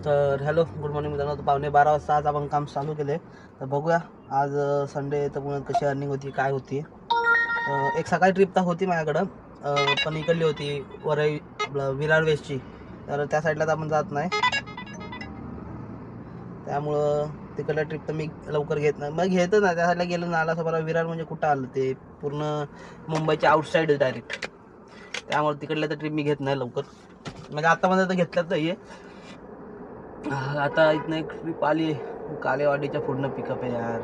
तर hello good morning मित्रांनो. तर 11:15 वाजता आज आपण काम चालू केले. तर बघूया आज संडे तर पुण्यात कशी अर्निंग होती काय होती. एक सकाळी ट्रिप तर होती माझ्याकडं, पण इकडली होती वरई आपलं विरार वेस्टची. तर त्या साईडला तर आपण जात नाही, त्यामुळं तिकडल्या ट्रिप तर मी लवकर घेत नाही. मग घेतच नाही त्या साईडला गेलो ना. आला बरं विरार म्हणजे कुठं आलं ते पूर्ण मुंबईच्या आउटसाईड डायरेक्ट. त्यामुळे तिकडल्या तर ट्रिप मी घेत नाही लवकर. म्हणजे आत्तामध्ये तर घेतल्याच नाही आहे. आता इथनं एक ट्रिप आली कालेवाडीच्या पुढनं पिकअप आहे यार.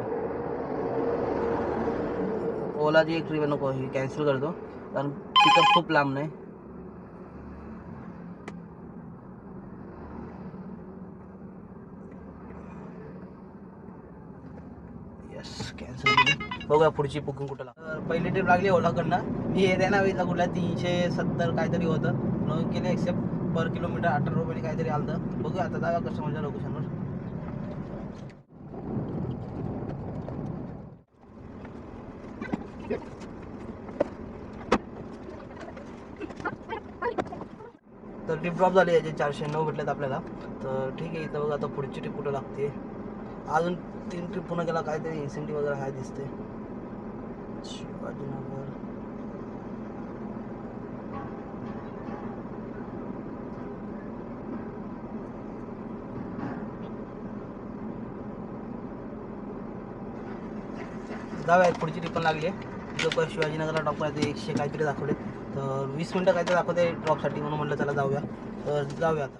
ओलाची एक ट्रिप नको, ही कॅन्सल करतो कारण पिकअप खूप लांब नाही. यस कॅन्सल केली. बघूया पुढची बुकिंग कुठं लागतं. पहिली ट्रिप लागली ओलाकडनं. ही एरिया ना इथं कुठल्या 370 काहीतरी होतं. म्हणून केले एक्सेप्ट. पर किलोमीटर 18 रुपये काहीतरी आलं. बघूया आता जाऊया कस्टमरच्या लोकेशनवर. तर ट्रिप ड्रॉप झाली, याचे 409 भेटलेत आपल्याला. तर ठीक आहे. इथं बघा आता पुढची ट्रिप कुठं लागते. अजून 3 ट्रिप पुन्हा गेला, काहीतरी इन्सेंटिव्ह वगैरे आहे दिसते. शिवाजीनगर. जाऊया, पुढची ट्रिप पण लागली आहे. जो शिवाजीनगरला ड्रॉप करायचे 100 काहीतरी दाखवले. तर 20 मिनटं काहीतरी दाखवते ड्रॉपसाठी, म्हणून म्हटलं चला जाऊया. तर जाऊया आता.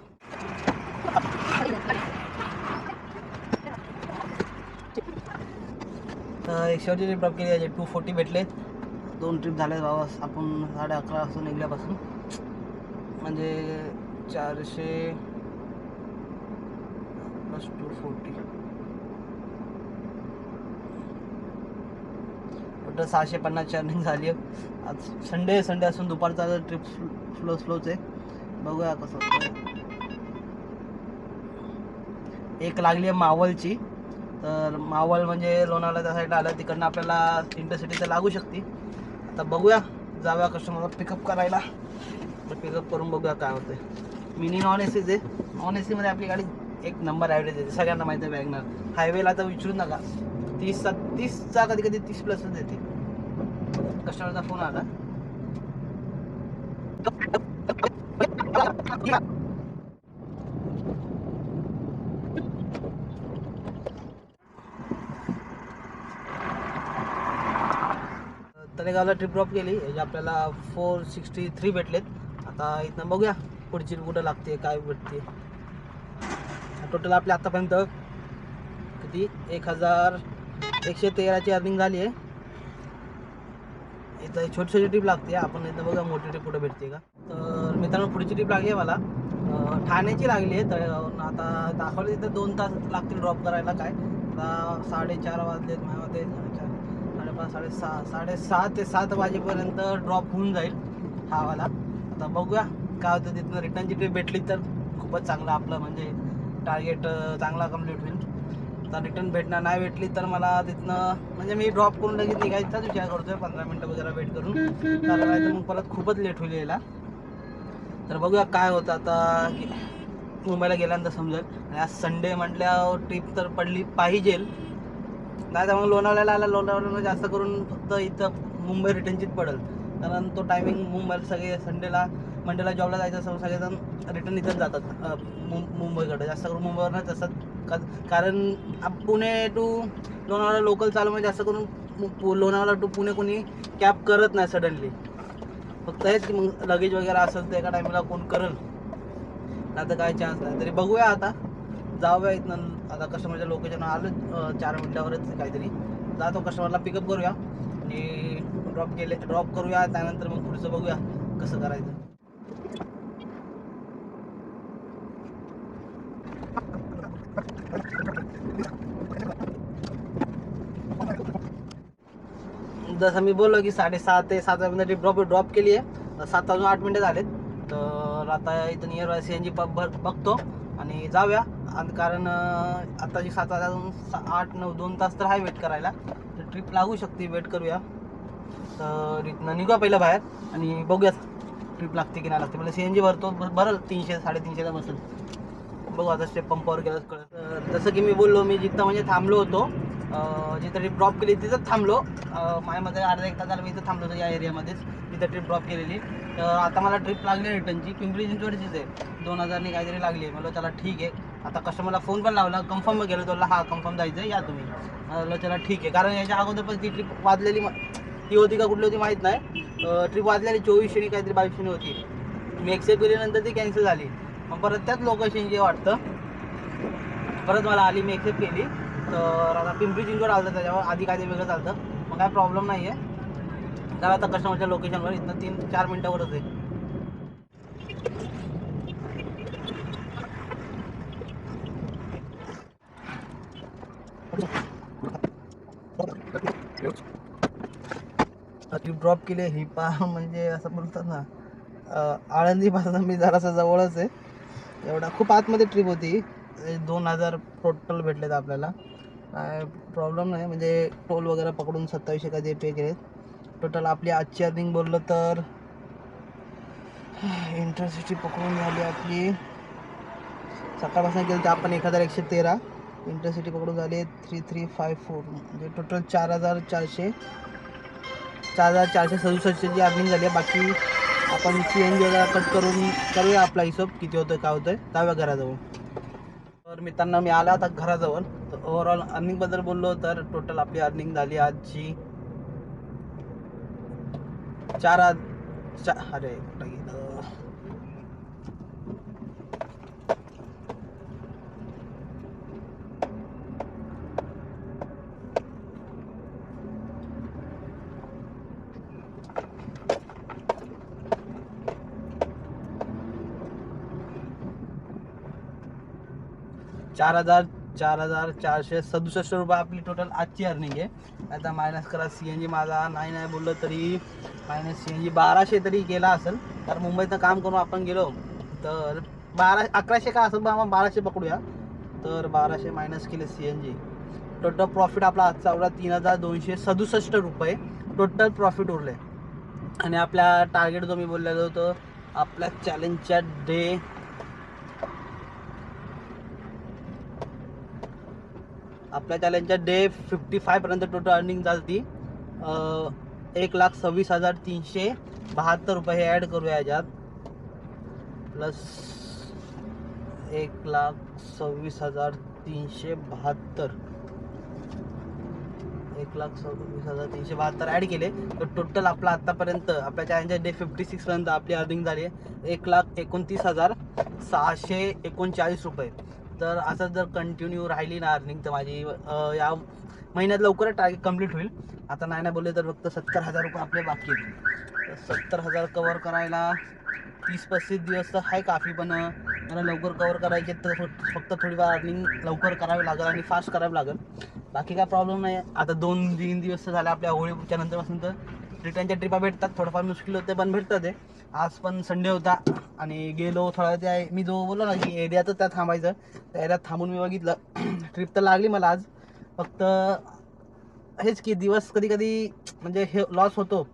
तर 100ची ट्रिप ड्रॉप केली. याचे 240 भेटले. 2 ट्रिप झाले बाबा. आपण 11:30 वाजता निघल्यापासून म्हणजे 400 प्लस 240 टोटल 650 अर्निंग झाली. आज संडे असून दुपारचा ट्रिप स्लोच आहे. बघूया कसं होतं. एक लागली आहे मावलची. तर मावल म्हणजे लोणावळा त्या साईडला आलं, तिकडनं आपल्याला इंटरसिटी तर लागू शकते. आता बघूया, जाऊया कस्टमरला पिकअप करायला. पिकअप करून बघूया काय होतं. मिनी नॉन एसीच आहे. नॉन एसीमध्ये आपली गाडी एक नंबर ॲव्हरेज देते, सगळ्यांना माहिती आहे. वॅगनर हायवेला तर विचारू नका. 30चा कधी 30 प्लसच देते. कस्टमरचा फोन आला. तळेगावला ट्रिप ड्रॉप केली. याचे आपल्याला 463 भेटलेत. आता इथनं बघूया पुढची कुठं लागते काय भेटते. टोटल आपल्या आतापर्यंत किती 1113ची अर्निंग झाली आहे. इथं छोटी छोटी ट्रिप लागते. आपण इथं बघा मोठी ट्रिप कुठं भेटते का. तर मित्रांनो पुढची ट्रिप लागली आहे मला, ठाण्याची लागली आहे. तर आता दाखवले तिथं 2 तास लागतील ड्रॉप करायला. काय आता 4:30 वाजलेत माझ्यामध्ये. 5:30 6:30 ते 7 वाजेपर्यंत ड्रॉप होऊन जाईल हा वाला. आता बघूया काय होतं. तिथनं रिटर्नची ट्रिप भेटली तर खूपच चांगलं, आपलं म्हणजे टार्गेट चांगला कम्प्लीट होईल. आता रिटर्न भेटणार, नाही भेटली तर मला तिथनं म्हणजे मी ड्रॉप करून लगेच निघायचाच विचार करतोय, 15 मिनटं वगैरे वेट करून. कारण नाही तर मग परत खूपच लेट होईल यायला. तर बघूया काय होतं आता. मुंबईला गेल्यानंतर समजेल. आणि आज संडे म्हटल्यावर ट्रिप तर पडली पाहिजे. नाही तर मग लोणावळ्याला लोणावळ्याला जास्त करून फक्त इथं मुंबई रिटर्नचीच पडेल. कारण तो टायमिंग मुंबईला सगळे संडेला मंडेला जॉबला जायचं असं सगळेजण रिटर्न इथंच जातात. मुंबईकडे जास्त करून मुंबईवरच असतात. कारण पुणे टू लोणावळा लोकल चालू म्हणजे जास्त करून लोणावळा टू पुणे कोणी कॅब करत नाही सडनली. फक्त हेच की मग लगेज वगैरे असेल तर एका टायमिंगला कोण करेल, नाही तर काय चान्स नाही. तरी बघूया आता. जाऊया इथनं. आता कस्टमरच्या लोकेशन आलं 4 मिनटावरच काहीतरी. जातो कस्टमरला पिकअप करूया आणि ड्रॉप करूया. त्यानंतर मग पुढचं बघूया कसं करायचं. जसं मी बोललो की 6:30 ते 7 वाजेपर्यंत ड्रॉप केली आहे. 7 वाजून 8 मिनटं झालेत. तर आता इथं नियर बाय CNG पंप बघतो आणि जाऊया. आणि कारण आताची 7 वाजून 8-9 2 तास तर आहे वेट करायला. तर ट्रिप लागू शकते, वेट करूया. तर इथनं निघूया पहिलं बाहेर आणि बघूया ट्रिप लागते की नाही लागते. मला CNG भरतो, भरल 300-350ला बसेल. बघू आता स्टेप पंपावर गेलं कळत. जसं की मी बोललो, मी जिथं म्हणजे थांबलो होतो, जिथं ट्रिप ड्रॉप केली तिथंच थांबलो. माझ्यामध्ये अर्धा एक तास झाला मी इथं थांबलो होतो या एरियामध्येच, तिथं ट्रिप ड्रॉप केलेली. तर आता मला ट्रिप लागली रिटर्नची, पिंपरी चिंचवडचीच आहे, 2000 काहीतरी लागली आहे. मला चला ठीक आहे. आता कस्टमरला फोन पण लावला, कन्फर्म गेलो, तो हा कन्फर्म जायचं आहे, या तुम्ही. मला चला ठीक आहे, कारण याच्या अगोदर पण ती ट्रिप वाजलेली ती होती का कुठली होती माहीत नाही. ट्रिप वाजलेली 2400 काहीतरी 2200 होती. मी एक्सेप्ट केल्यानंतर ती कॅन्सल झाली. मग परत त्याच लोकेशनची वाटतं परत मला आली, मी एक्सेप्ट केली. तर आता पिंपरी चिंचवड आलं, त्याच्यावर आधी काय ते वेगळं चालतं, मग काय प्रॉब्लेम नाही आहे. तर आता कस्टमरच्या लोकेशनवर इथनं 3-4 मिनटावरच आहे. ट्रिप ड्रॉप केली ही म्हणजे असं बोलतात ना, आळंदीपासून मी जरासं जवळच आहे. एवढा खूप आतमध्ये ट्रिप होती. 2000 टोटल भेटलेत आपल्याला, काय प्रॉब्लेम नाही. म्हणजे टोल वगैरे पकडून 2700 कधी पे केले. टोटल आपली आजची अर्निंग बोललं तर इंटरसिटी पकडून झाली आपली, सकाळपासून गेलं तर आपण 1113, इंटरसिटी पकडून झाली 3354, म्हणजे टोटल 4467ची अर्निंग झाली आहे. बाकी आपण CNG वगैरे कट करून करूया आपला हिशोब किती होतं काय होतं, जाऊया घराजवळ. तर मित्रांनो मी आला आता घराजवळ. तर ओव्हरऑल अर्निंगबद्दल बोललो तर टोटल आपली अर्निंग झाली आजची 4000 4467 रुपये आपली टोटल आजची अर्निंग आहे. आता मायनस करा CNG, माझा नाही बोललं तरी मायनस CNG 1200 तरी गेला असेल. तर मुंबईतनं काम करून आपण गेलो तर 1100 का असेल, मग 1200 पकडूया. तर 1200 मायनस केले CNG, टोटल प्रॉफिट आपला आजचा उरला 3267 रुपये टोटल प्रॉफिट उरले. आणि आपल्या टार्गेट जो मी बोललेलो होतो आपल्या चॅलेंजच्या डे 55 पर्यंत टोटल अर्निंग झाली. 1,26,372 रुपये हे ॲड करूया याच्यात, प्लस 1,26,372 1,26,372 ॲड केले. तर टोटल आपला आत्तापर्यंत आपल्या चॅलेंजच्या डे 56 पर्यंत आपली अर्निंग झाली आहे 1,29,639 रुपये. तर असं जर कंटिन्यू राहिली ना अर्निंग तर माझी या महिन्यात लवकरच टार्गेट कंप्लीट होईल. आता नाही बोलले तर फक्त 70,000 रुपये आपले बाकी आहेत. 70,000 कवर करायला 30-35 दिवस तर आहे काफी, पण मला लवकर कवर करायचे तर फक्त थोडीफार अर्निंग लवकर करावी लागेल आणि फास्ट करावी लागेल. बाकी काय प्रॉब्लेम नाही. आता 2-3 दिवस तर झाले आपल्या होळीच्या नंतरपासून तर रिटर्नच्या ट्रिपा भेटतात, थोडंफार मुश्किल होते पण भेटतात ते. आज पण संडे होता आणि गेलो थोडा त्या मी जो बोललो ना की एरियातच त्या थांबायचं, त्या एरियात थांबून मी बघितलं. ट्रिप तर लागली मला आज, फक्त हेच की दिवस कधी कधी म्हणजे हे लॉस होतो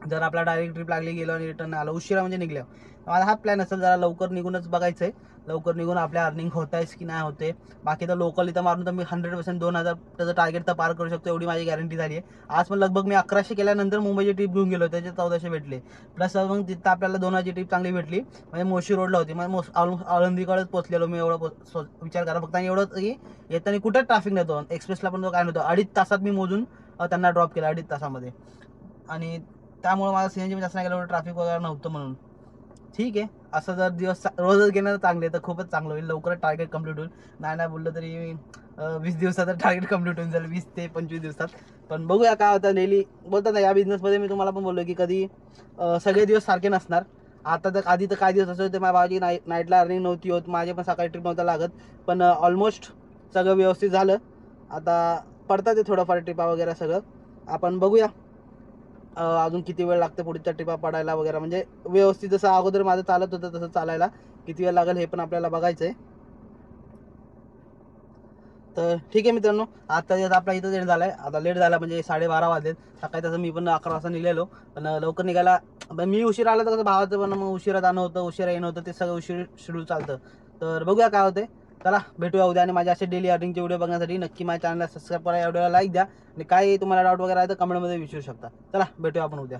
जर आपला डायरेक्ट ट्रिप लागली, गेलो आणि रिटर्न आलो उशिरा म्हणजे निघल्या. माझा हा प्लॅन असेल जरा लवकर निघूनच बघायचं आहे, लवकर निघून आपल्या अर्निंग होत आहेस की नाही होते. बाकी तर लोकल इथं मारून तर मी 100% 2000 त्याचं टार्गेट तर पार करू शकतो, एवढी माझी गॅरंटी झाली आहे. आज पण लगभग मी 1100 केल्यानंतर मुंबईची ट्रिप घेऊन गेलो, त्याचे 1400 भेटले. प्लस मग तिथं आपल्याला 2000ची ट्रिप चांगली भेटली, म्हणजे मोशी रोडला होती. मग आळंदीकडेच पोचलेलो मी, एवढं विचार करा फक्त. आणि एवढं की येताना कुठं ट्रॅफिक नव्हतं, एक्सप्रेसला पण काय नव्हतं. 2.5 तासात मी मोजून त्यांना ड्रॉप केला, 2.5 तासामध्ये. आणि त्यामुळे मला CNG जास्त नाही गेलं, एवढं ट्रॅफिक वगैरे नव्हतं म्हणून ठीक आहे. असं जर दिवस रोजच घेणं चांगले तर खूपच चांगलं होईल, लवकरच टार्गेट कंप्लीट होईल. नाही बोललं तरी 20 दिवसाचं टार्गेट कंप्लीट होऊन जाईल, 20 ते 25 दिवसात. पण बघूया काय होतं. डेली बोलतात ना या बिझनेसमध्ये, मी तुम्हाला पण बोललो की कधी सगळे दिवस सारखे नसणार. आता तर आधी तर काय दिवस असं होते माझ्या भावाची नाईटला अर्निंग नव्हती होत, माझे पण सकाळी ट्रिप नव्हता लागत, पण ऑलमोस्ट सगळं व्यवस्थित झालं. आता पडतात ते थोडंफार ट्रिपा वगैरे सगळं. आपण बघूया अजून किती वेळ लागतं पुढच्या ट्रिपा पडायला वगैरे, म्हणजे व्यवस्थित जसं अगोदर माझं चालत होतं तसं चालायला किती वेळ लागेल हे पण आपल्याला बघायचं आहे. तर ठीक आहे मित्रांनो, आता आपला इथं लेट झाला आहे. आता लेट झाला म्हणजे 12:30 वाजलेत. सकाळी तसं मी पण 11 वाजता निघालो, पण लवकर निघायला मी उशीर आला तर कसं भावाचं पण मग उशिरा जाणं होतं, उशिरा येणं होतं, ते सगळं उशीर शेड्यूल चालतं. तर बघूया काय होते. चला भेटूया उद्या. आणि माझ्या असे डेली अर्निंगचे व्हिडिओ बघण्यासाठी नक्की माझ्या चॅनलला सबस्क्राईब करा, या व्हिडिओला लाईक द्या. आणि काय तुम्हाला डाऊट वगैरे आहे तर कमेंटमध्ये विचारू शकता. चला भेटूया आपण उद्या.